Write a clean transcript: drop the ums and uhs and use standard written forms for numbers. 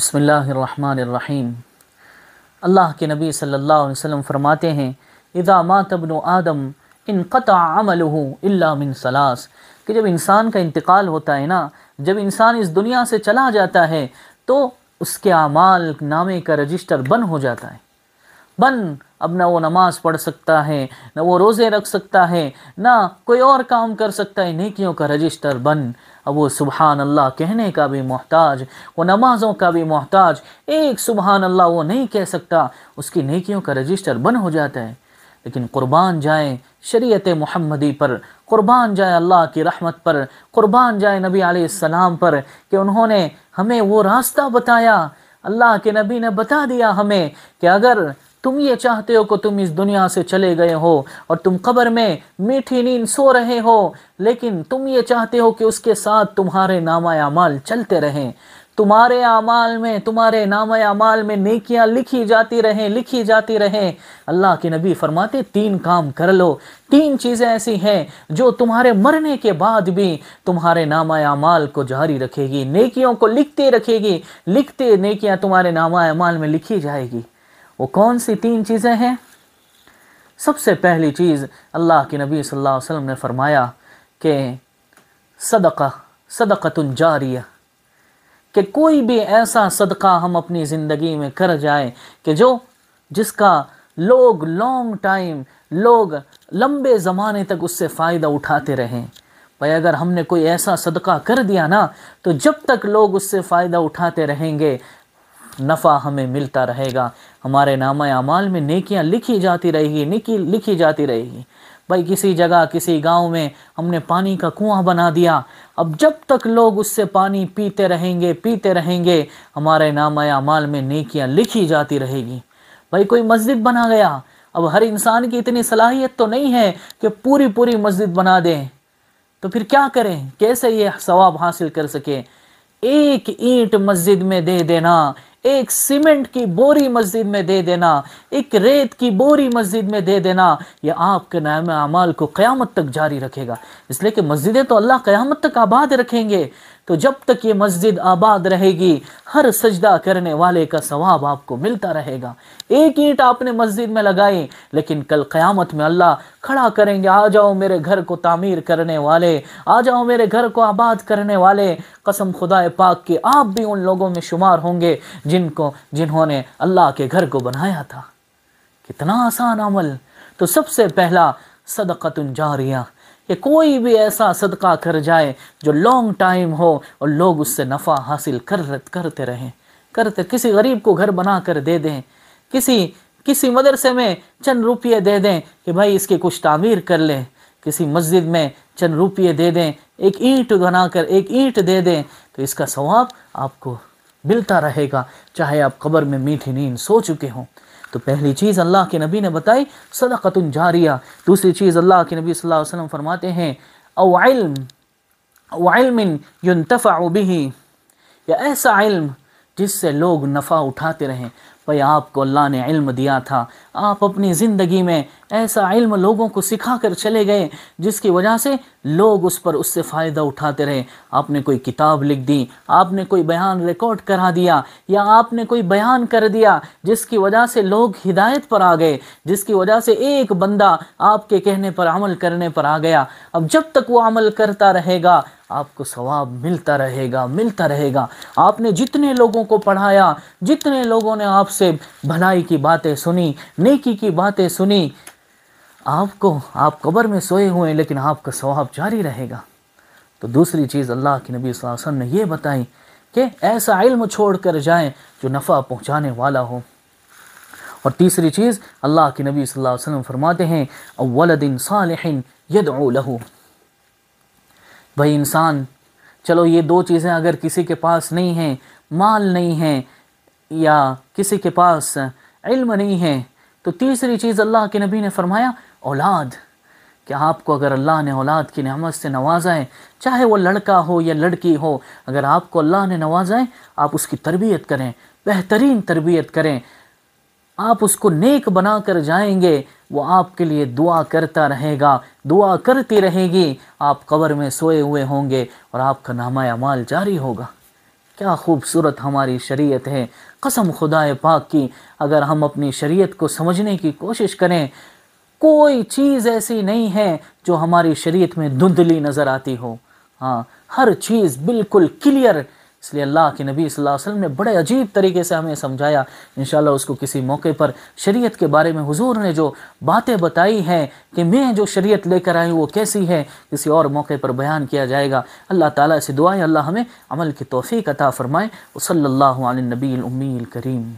بسم اللہ الرحمن الرحیم۔ اللہ کے نبی صلی اللہ علیہ وسلم فرماتے ہیں اذا مات ابن آدم انقطع عملہ الا من ثلاث، کہ جب انسان کا انتقال ہوتا ہے نا، جب انسان اس دنیا سے چلا جاتا ہے تو اس کے اعمال نامے کا رجسٹر بند ہو جاتا ہے، اب نہ وہ نماز پڑھ سکتا ہے، نہ وہ روزے رکھ سکتا ہے، نہ کوئی اور کام کر سکتا ہے، نیکیوں کا رجسٹر بند۔ اب وہ سبحان اللہ کہنے کا بھی محتاج، وہ نمازوں کا بھی محتاج، ایک سبحان اللہ وہ نہیں کہہ سکتا، اس کی نیکیوں کا رجسٹر بند ہو جاتا ہے۔ لیکن قربان جائیں شریعت محمدی پر، قربان جائے اللہ کی رحمت پر، قربان جائے نبی علیہ السلام پر کہ انہوں نے ہمیں وہ راستہ بتایا۔ اللہ کے نبی نے بتا دیا ہمیں کہ اگر تم یہ چاہتے ہو کہ تم اس دنیا سے چلے گئے ہو اور تم قبر میں میٹھی نیند سو رہے ہو، لیکن تم یہ چاہتے ہو کہ اس کے ساتھ تمہارے نامہ اعمال چلتے رہیں، تمہارے اعمال میں، تمہارے نامہ اعمال میں نیکیاں لکھی جاتی رہیں، اللہ کے نبی فرماتے 3 کام کر لو، 3 چیزیں ایسی ہیں جو تمہارے مرنے کے بعد بھی تمہارے نامہ اعمال کو جاری رکھے گی، نیکیوں کو لکھتے رکھے گی، لکھتے نیکیاں تمہارے نامہ اعمال میں لکھی جائے گی۔ وہ کون سی 3 چیزیں ہیں؟ سب سے پہلی چیز اللہ کے نبی صلی اللہ علیہ وسلم نے فرمایا کہ صدقۃ جاریہ، کہ کوئی بھی ایسا صدقہ ہم اپنی زندگی میں کر جائیں کہ جس کا لوگ لوگ لمبے زمانے تک اس سے فائدہ اٹھاتے رہیں۔ بھائی اگر ہم نے کوئی ایسا صدقہ کر دیا نا تو جب تک لوگ اس سے فائدہ اٹھاتے رہیں گے نفع ہمیں ملتا رہے گا، ہمارے نامہ اعمال میں نیکیاں لکھی جاتی رہے گی۔ بھائی کسی جگہ کسی گاؤں میں ہم نے پانی کا کنواں بنا دیا، اب جب تک لوگ اس سے پانی پیتے رہیں گے ہمارے نامہ اعمال میں نیکیاں لکھی جاتی رہے گی۔ بھائی کوئی مسجد بنا گیا، اب ہر انسان کی اتنی صلاحیت تو نہیں ہے کہ پوری مسجد بنا دیں، تو پھر کیا کریں، کیسے یہ ثواب حاصل کر سکے؟ ایک اینٹ مسجد میں دے دینا، ایک سیمنٹ کی بوری مسجد میں دے دینا، ایک ریت کی بوری مسجد میں دے دینا، یہ آپ کے نامہ اعمال کو قیامت تک جاری رکھے گا۔ اس لیے کہ مسجدیں تو اللہ قیامت تک آباد رکھیں گے، تو جب تک یہ مسجد آباد رہے گی ہر سجدہ کرنے والے کا ثواب آپ کو ملتا رہے گا۔ ایک اینٹ آپ نے مسجد میں لگائی، لیکن کل قیامت میں اللہ کھڑا کریں گے، آ جاؤ میرے گھر کو تعمیر کرنے والے، آ جاؤ میرے گھر کو آباد کرنے والے۔ قسم خدا پاک کی آپ بھی ان لوگوں میں شمار ہوں گے جنہوں نے اللہ کے گھر کو بنایا تھا۔ کتنا آسان عمل۔ تو سب سے پہلا صدقۃ جاریہ، کہ کوئی بھی ایسا صدقہ کر جائے جو لانگ ٹائم ہو اور لوگ اس سے نفع حاصل کرتے رہیں، کسی غریب کو گھر بنا کر دے دیں، کسی مدرسے میں چند روپیے دے دیں کہ بھائی اس کی کچھ تعمیر کر لیں، کسی مسجد میں چند روپیے دے دیں، ایک اینٹ بنا کر ایک اینٹ دے دیں، تو اس کا ثواب آپ کو ملتا رہے گا چاہے آپ قبر میں میٹھی نیند سو چکے ہوں۔ تو پہلی چیز اللہ کے نبی نے بتائی صدقۃ جاریہ۔ دوسری چیز اللہ کے نبی صلی اللہ علیہ وسلم فرماتے ہیں او علم ينتفع به، یا ایسا علم جس سے لوگ نفع اٹھاتے رہیں۔ بھائی آپ کو اللہ نے علم دیا تھا، آپ اپنی زندگی میں ایسا علم لوگوں کو سکھا کر چلے گئے جس کی وجہ سے لوگ اس سے فائدہ اٹھاتے رہے۔ آپ نے کوئی کتاب لکھ دی، آپ نے کوئی بیان ریکارڈ کرا دیا، یا آپ نے کوئی بیان کر دیا جس کی وجہ سے لوگ ہدایت پر آ گئے، جس کی وجہ سے ایک بندہ آپ کے کہنے پر عمل کرنے پر آ گیا۔ اب جب تک وہ عمل کرتا رہے گا آپ کو ثواب ملتا رہے گا۔ آپ نے جتنے لوگوں کو پڑھایا، جتنے لوگوں نے آپ سے بھلائی کی باتیں سنی، نیکی کی باتیں سنی، آپ قبر میں سوئے ہوئے لیکن آپ کا ثواب جاری رہے گا۔ تو دوسری چیز اللہ کے نبی صلی اللہ علیہ وسلم نے یہ بتائی کہ ایسا علم چھوڑ کر جائیں جو نفع پہنچانے والا ہو۔ اور تیسری چیز اللہ کے نبی صلی اللہ علیہ وسلم فرماتے ہیں ولد صالح يدعو له۔ بھائی انسان، چلو یہ 2 چیزیں اگر کسی کے پاس نہیں ہیں، مال نہیں ہے یا کسی کے پاس علم نہیں ہے، تو تیسری چیز اللہ کے نبی نے فرمایا اولاد، کہ آپ کو اگر اللہ نے اولاد کی نعمت سے نوازا ہے، چاہے وہ لڑکا ہو یا لڑکی ہو، اگر آپ کو اللہ نے نوازا ہے آپ اس کی تربیت کریں، بہترین تربیت کریں، آپ اس کو نیک بنا کر جائیں گے، وہ آپ کے لیے دعا کرتا رہے گا، دعا کرتی رہے گی، آپ قبر میں سوئے ہوئے ہوں گے اور آپ کا نامہ اعمال جاری ہوگا۔ کیا خوبصورت ہماری شریعت ہے، قسم خدا پاک کی اگر ہم اپنی شریعت کو سمجھنے کی کوشش کریں، کوئی چیز ایسی نہیں ہے جو ہماری شریعت میں دھندلی نظر آتی ہو، ہاں ہر چیز بالکل کلیئر۔ اس لیے اللہ کے نبی صلی اللہ علیہ وسلم نے بڑے عجیب طریقے سے ہمیں سمجھایا، انشاءاللہ اس کو کسی موقع پر شریعت کے بارے میں حضور نے جو باتیں بتائی ہیں کہ میں جو شریعت لے کر آئی وہ کیسی ہے، کسی اور موقع پر بیان کیا جائے گا۔ اللہ تعالیٰ سے دعا ہے اللہ ہمیں عمل کی توفیق عطا فرمائے۔ وصلی اللہ علی النبی الامی الکریم۔